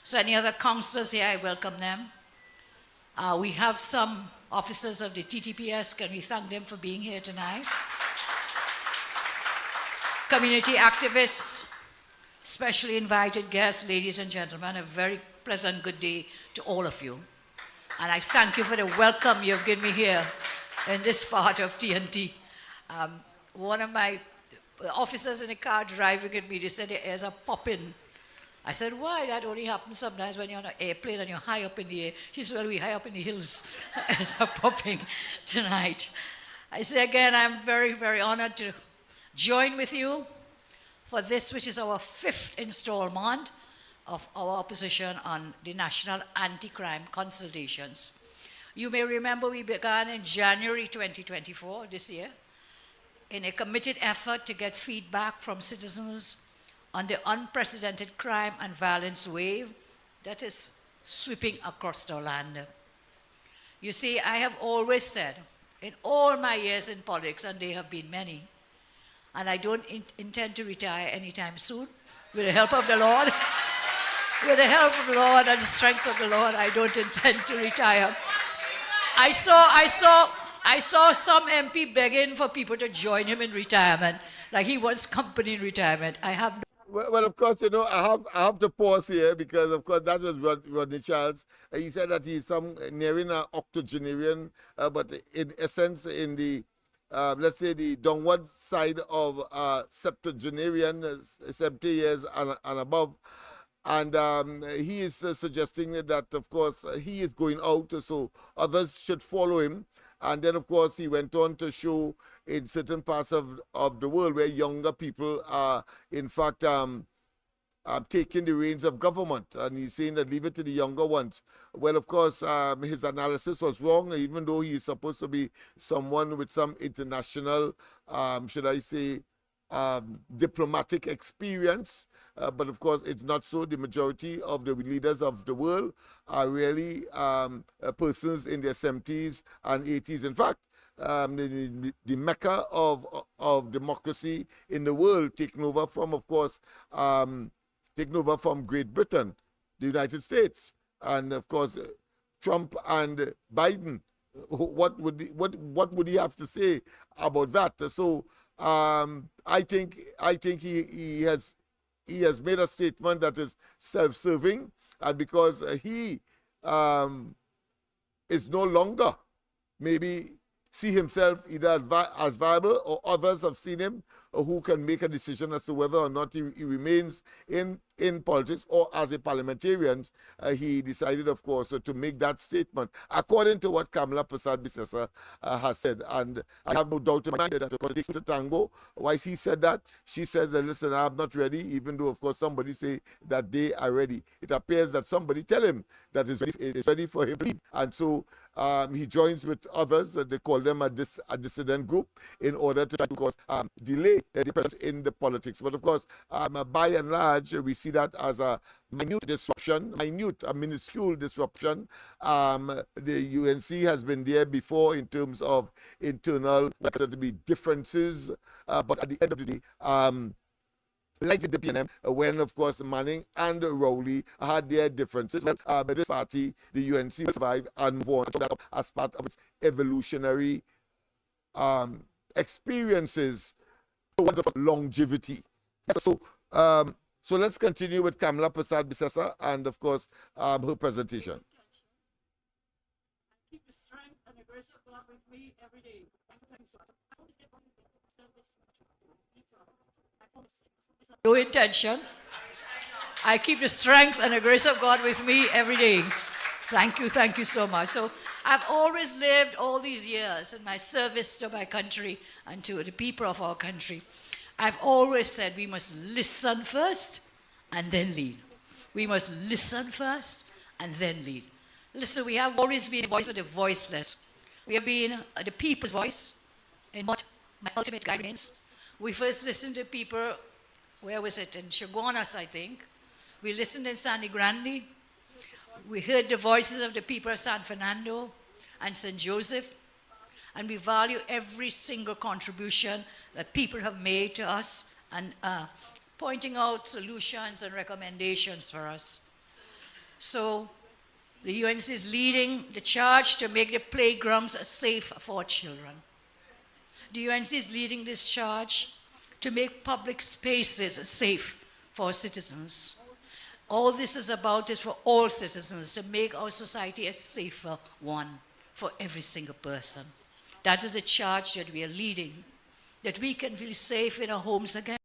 So any other councillors here, I welcome them. We have some officers of the TTPS. Can we thank them for being here tonight? Community activists, specially invited guests, ladies and gentlemen, a very pleasant good day to all of you. And I thank you for the welcome you've given me here in this part of TNT. One of my officers in the car driving at me, they said there's a pop-in. I said, why? That only happens sometimes when you're on an airplane and you're high up in the air. She said, well, we're high up in the hills as a popping tonight. I say again, I'm very, very honored to join with you for this, which is our 5th installment of our opposition on the National Anti-Crime Consultations. You may remember we began in January 2024, this year, in a committed effort to get feedback from citizens on the unprecedented crime and violence wave that is sweeping across our land. You see, I have always said, in all my years in politics, and they have been many, and I don't intend to retire anytime soon, with the help of the Lord, with the help of the Lord and the strength of the Lord, I don't intend to retire. I saw some MP begging for people to join him in retirement, like he wants company in retirement. I have no. Well, of course, you know, I have to pause here because, of course, that was Rodney Charles. He said that he's nearing an octogenarian, but in essence, in the, let's say, the downward side of septuagenarian, 70 years and above. And he is suggesting that, of course, he is going out, so others should follow him. And then, of course, he went on to show in certain parts of the world where younger people are, in fact, taking the reins of government. And he's saying that leave it to the younger ones. Well, of course, his analysis was wrong, even though he's supposed to be someone with some international, should I say, diplomatic experience, but of course it's not so. The majority of the leaders of the world are really persons in their 70s and 80s. In fact, the mecca of democracy in the world, taken over from, of course, taken over from Great Britain, the United States, and of course Trump and Biden. What would he have to say about that? So I think he has made a statement that is self-serving, and because he is no longer maybe see himself either as viable, or others have seen him who can make a decision as to whether or not he remains in politics or as a parliamentarian. He decided, of course, to make that statement according to what Kamala Persad-Bissessar has said. And I have no doubt in my mind that, of course, it takes a tango. Why he said that? She says, listen, I'm not ready, even though, of course, somebody say that they are ready. It appears that somebody tell him that it's ready for him to leave. And so he joins with others, they call them a dissident group, in order to try to, of course, delay the presence in the politics. But of course, by and large, we see that as a minute disruption, a minuscule disruption. The UNC has been there before in terms of internal, to be differences, but at the end of the day, like the PNM, when of course Manning and Rowley had their differences, but this party, the UNC, will survive and move on as part of its evolutionary experiences towards longevity. So, so let's continue with Kamala Persad-Bissessar and of course her presentation. Keep the strength and the grace of God with me every day. No intention. I keep the strength and the grace of God with me every day. Thank you so much. So I've always lived all these years in my service to my country and to the people of our country. I've always said we must listen first and then lead. We must listen first and then lead. Listen, we have always been the voice of the voiceless. We have been the people's voice in what my ultimate guide remains. We first listened to people, where was it? In Chaguanas, I think. We listened in Sandy Grande. We heard the voices of the people of San Fernando and St. Joseph. And we value every single contribution that people have made to us and pointing out solutions and recommendations for us. So the UNC is leading the charge to make the playgrounds safe for children. The UNC is leading this charge to make public spaces safe for citizens. All this is about is for all citizens, to make our society a safer one for every single person. That is the charge that we are leading, that we can feel safe in our homes again.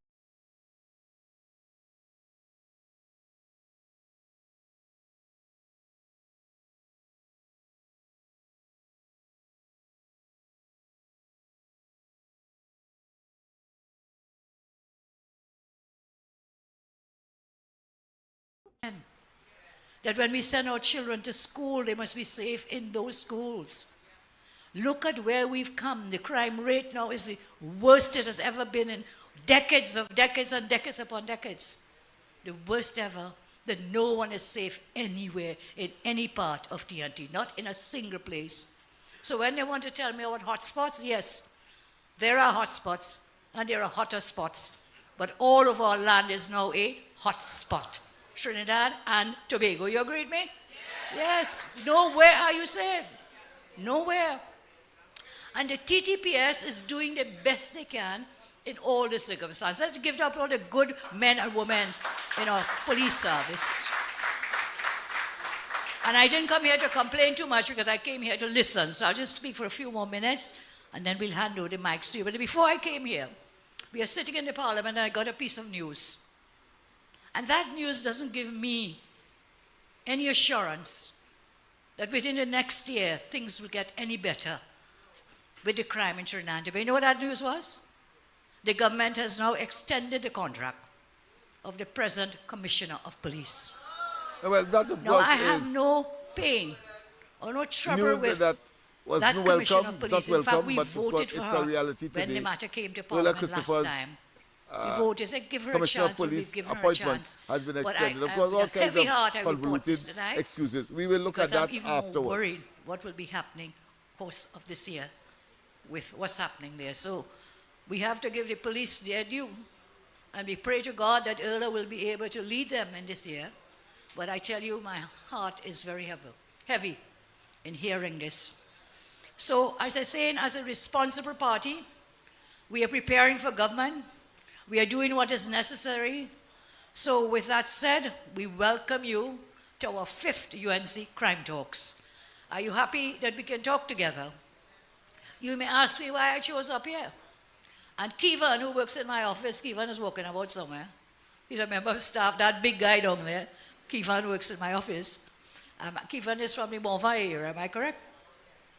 That when we send our children to school, they must be safe in those schools. Look at where we've come. The crime rate now is the worst it has ever been in decades and decades upon decades. The worst ever, that no one is safe anywhere in any part of TNT, not in a single place. So when they want to tell me about hotspots, yes, there are hotspots and there are hotter spots, but all of our land is now a hotspot. Trinidad and Tobago. You agree with me? Yes. Nowhere are you safe. Nowhere. And the TTPS is doing the best they can in all the circumstances. Let's give it up to all the good men and women in our police service. And I didn't come here to complain too much because I came here to listen. So I'll just speak for a few more minutes and then we'll hand over the mics to you. But before I came here, we are sitting in the parliament and I got a piece of news. And that news doesn't give me any assurance that within the next year things will get any better with the crime in Trinidad and Tobago. You know what that news was? The government has now extended the contract of the present Commissioner of Police. Well, that of now, course I have no pain or no trouble with that was Commissioner of Police. not In fact, welcome, we but voted of for course, her it's a reality when today. the matter came to Parliament last time. vote. They said give her a Commissioner of chance. We've Police given her a appointment chance. has been But extended. Of I, course, all with a kinds heavy of heart, I report convoluted this tonight. excuses. We will look at Because I'm that even afterwards. more worried what will be happening course of this year with what's happening there. So we have to give the police their due. And we pray to God that Erla will be able to lead them in this year. But I tell you, my heart is very heavy in hearing this. So, as I say, as a responsible party, we are preparing for government. We are doing what is necessary. So, with that said, we welcome you to our 5th UNC Crime Talks. Are you happy that we can talk together? You may ask me why I chose up here. And Kevin, who works in my office, Kevin is walking about somewhere. He's a member of staff, that big guy down there. Kevin works in my office. Kevin is from the Mova area, am I correct?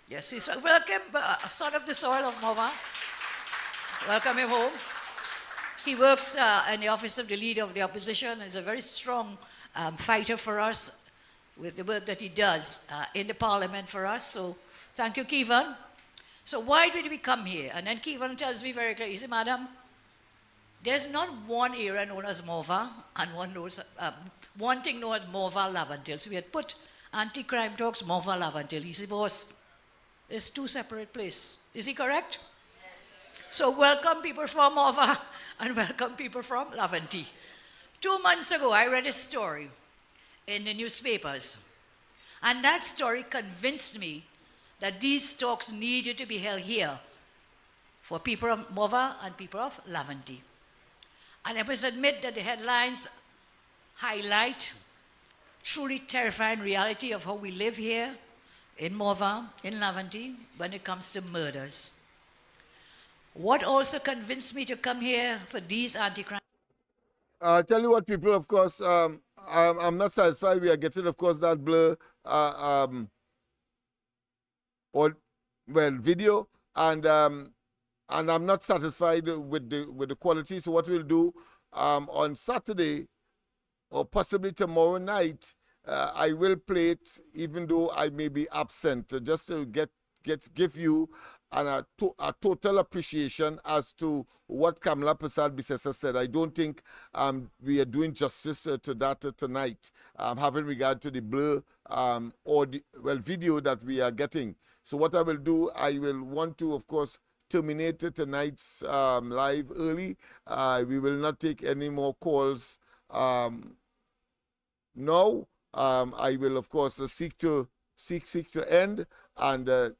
Yes, he's welcome, son of the soil of Mova. Welcome him home. He works in the office of the leader of the opposition. He's a very strong fighter for us with the work that he does in the parliament for us. So thank you, Kevin. So why did we come here? And then Kevin tells me very clearly, he said, Madam, there's not one area known as Mova and one thing known as Mova Laventille. So we had put anti-crime talks, Mova Laventille. He said, boss, it's 2 separate places. Is he correct? Yes. So welcome people from Mova and welcome people from Laventille. 2 months ago, I read a story in the newspapers. And that story convinced me that these talks needed to be held here for people of Mova and people of Laventille. And I must admit that the headlines highlight truly terrifying reality of how we live here in Mova, in Laventille, when it comes to murders. What also convinced me to come here for these anti-crime... I'll tell you what, people, of course, I'm not satisfied. We are getting, of course, that blur video, and I'm not satisfied with the quality. So what we'll do on Saturday or possibly tomorrow night, I will play it, even though I may be absent, just to give you a total appreciation as to what Kamala Prasad Bisesa said. I don't think we are doing justice to that tonight, having regard to the blur or the video that we are getting. So what I will do, I will want to, of course, terminate tonight's live early. We will not take any more calls now. I will, of course, seek to end, and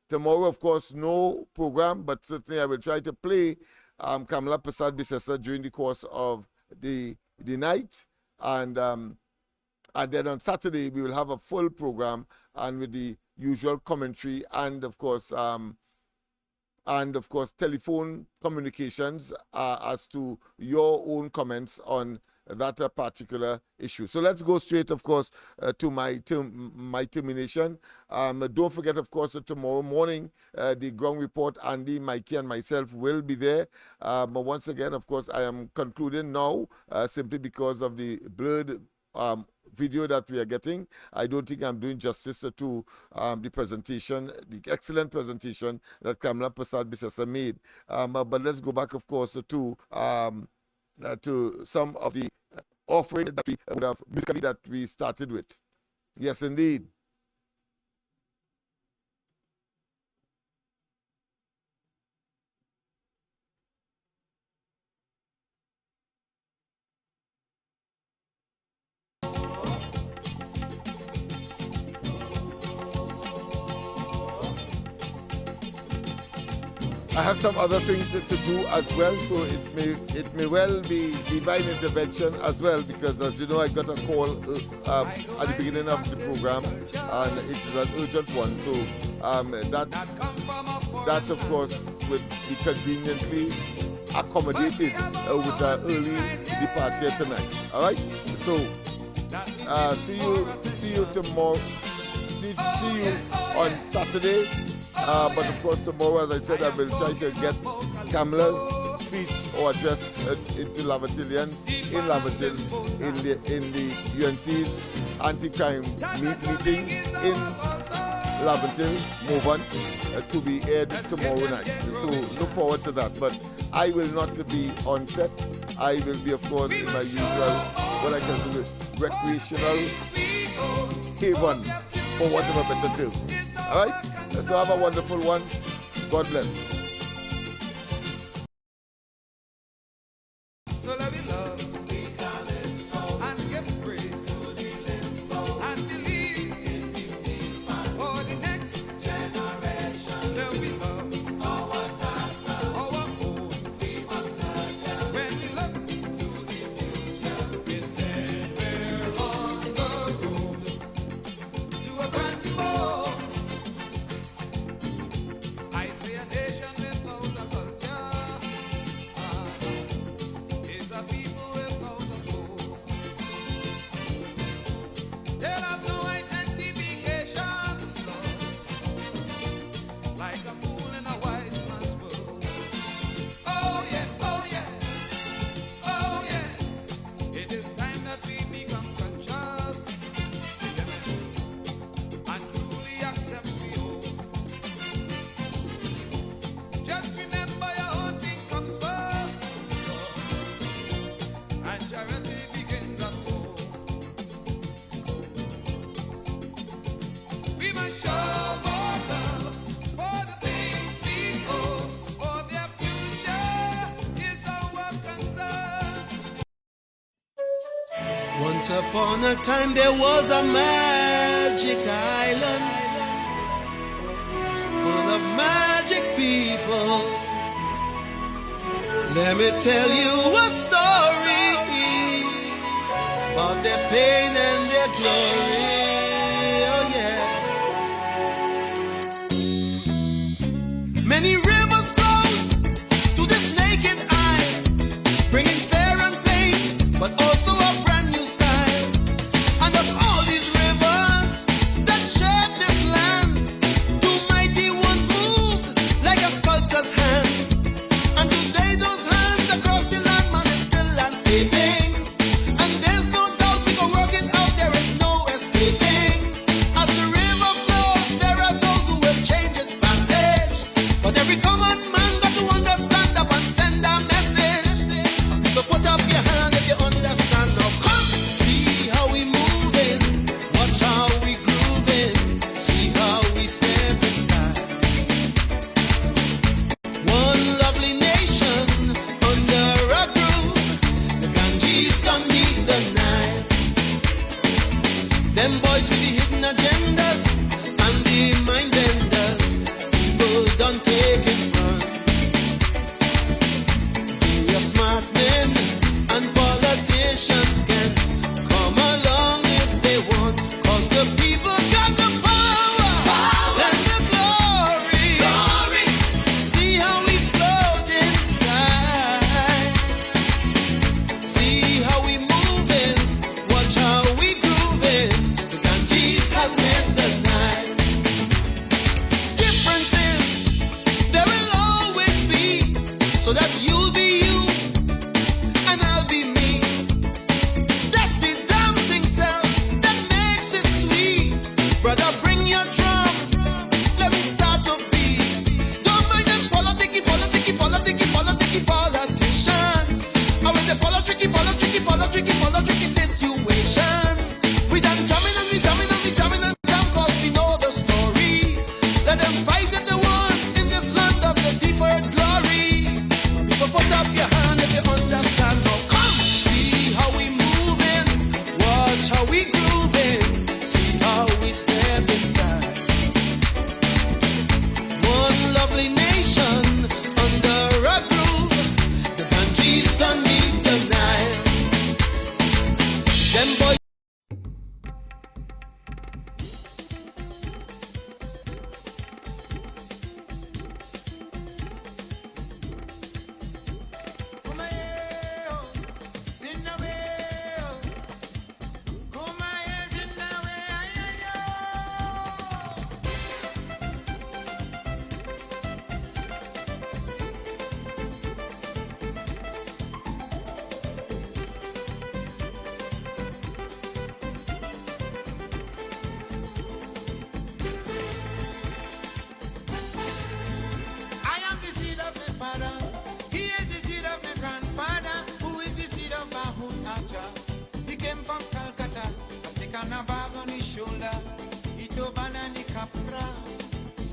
tomorrow, of course, no program, but certainly I will try to play Kamala Prasad Bisesa during the course of the night, and then on Saturday we will have a full program and with the usual commentary and of course telephone communications as to your own comments on that particular issue. So let's go straight, of course, to my termination. Don't forget, of course, that tomorrow morning, the ground report, Andy, Mikey, and myself will be there. But once again, of course, I am concluding now simply because of the blurred video that we are getting. I don't think I'm doing justice to the presentation, the excellent presentation that Kamala Prasad Bisesa made. But let's go back, of course, to some of the offering that we would have musically that we started with. Yes, indeed. I have some other things to do as well, so it may well be divine intervention as well, because as you know, I got a call at the beginning of the program, and it is an urgent one. So that of course would be conveniently accommodated with an early departure tonight. All right. So see you tomorrow. See you on Saturday. But of course tomorrow, as I said, I will try to get Kamala's speech or address into Lavantillians in Laventille in the UNC's anti-crime meeting in Laventille, Movan, to be aired tomorrow night. So look forward to that. But I will not be on set. I will be, of course, in my usual, what I consider recreational haven for whatever better do. All right? So have a wonderful one. God bless. So let me love and give praise and believe for the next generation. Let me love our own. When we look to the future, it's then we're on the road to a brand new world. I see a nation without a culture. Is a people without a soul. They'll have no identification, like a fool in a wise man's world. Oh yeah, oh yeah, oh yeah. It is time that we become conscious and truly accept we own. Just remember your own thing comes first, and charity begins at home. We must show more love for the things we owe, for their future is our concern. Once upon a time there was a magic island full of magic people. Let me tell you a story about their pain and their glory. Oh yeah. Many rivers flow to this naked eye, bringing fear and pain, but also a brand new style. And of all these rivers that shape this land, two mighty ones moved like a sculptor's hand. And today those hands across the land, man, is still landscaping. And there's no doubt we can work it out, there is no escaping. As the river flows, there are those who will change its passage. But every common man got to understand up and send a message. So put up your hand if you understand. Now come, see how we moving, watch how we grooving, see how we step in style. One lovely nation under a groove. The Ganges don't meet the Nile. Them boys with the hidden agendas and the mind benders, people don't take it front. Your smart men and politicians can come along if they want, 'cause the people got the power and the glory. See how we float in sky. See how we moving, watch how we grooving. The Ganges has met the night. Differences there will always be, so that you'll be you and I'll be me. That's the damn thing, self, that makes it sweet. Brother, bring your drum, let me start to beat. Don't mind them politics politicians. I will the politics situation. We done jamming and we jamming and we jamming and jam, 'cause we know the story. Let them fight if they want in this land of the deferred glory. People put up your hand if you understand. Now come, see how we moving, watch how we grooving, see how we step in style. One lovely nation under a groove. The Ganges don't meet the Nile. Them boys.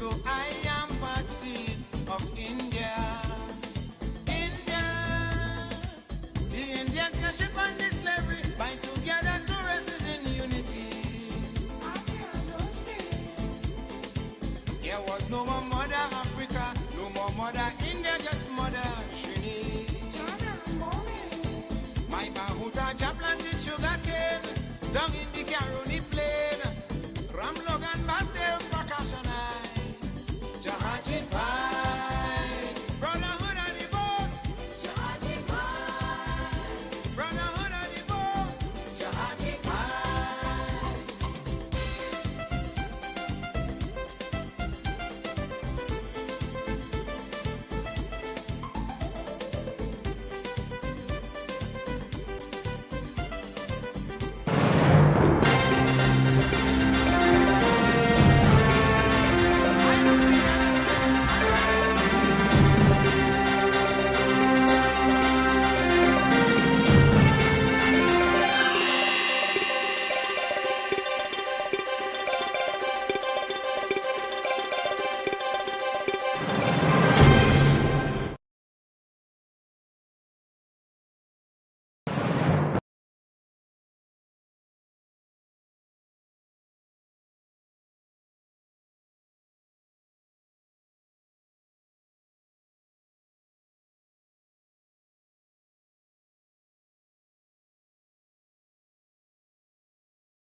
So I am part seed of India. India, the Indian can ship on this slavery, bind together two races in unity. There was no more mother Africa, no more mother India, just mother Trini. My Mahuta planted sugar cane down in the Carolina.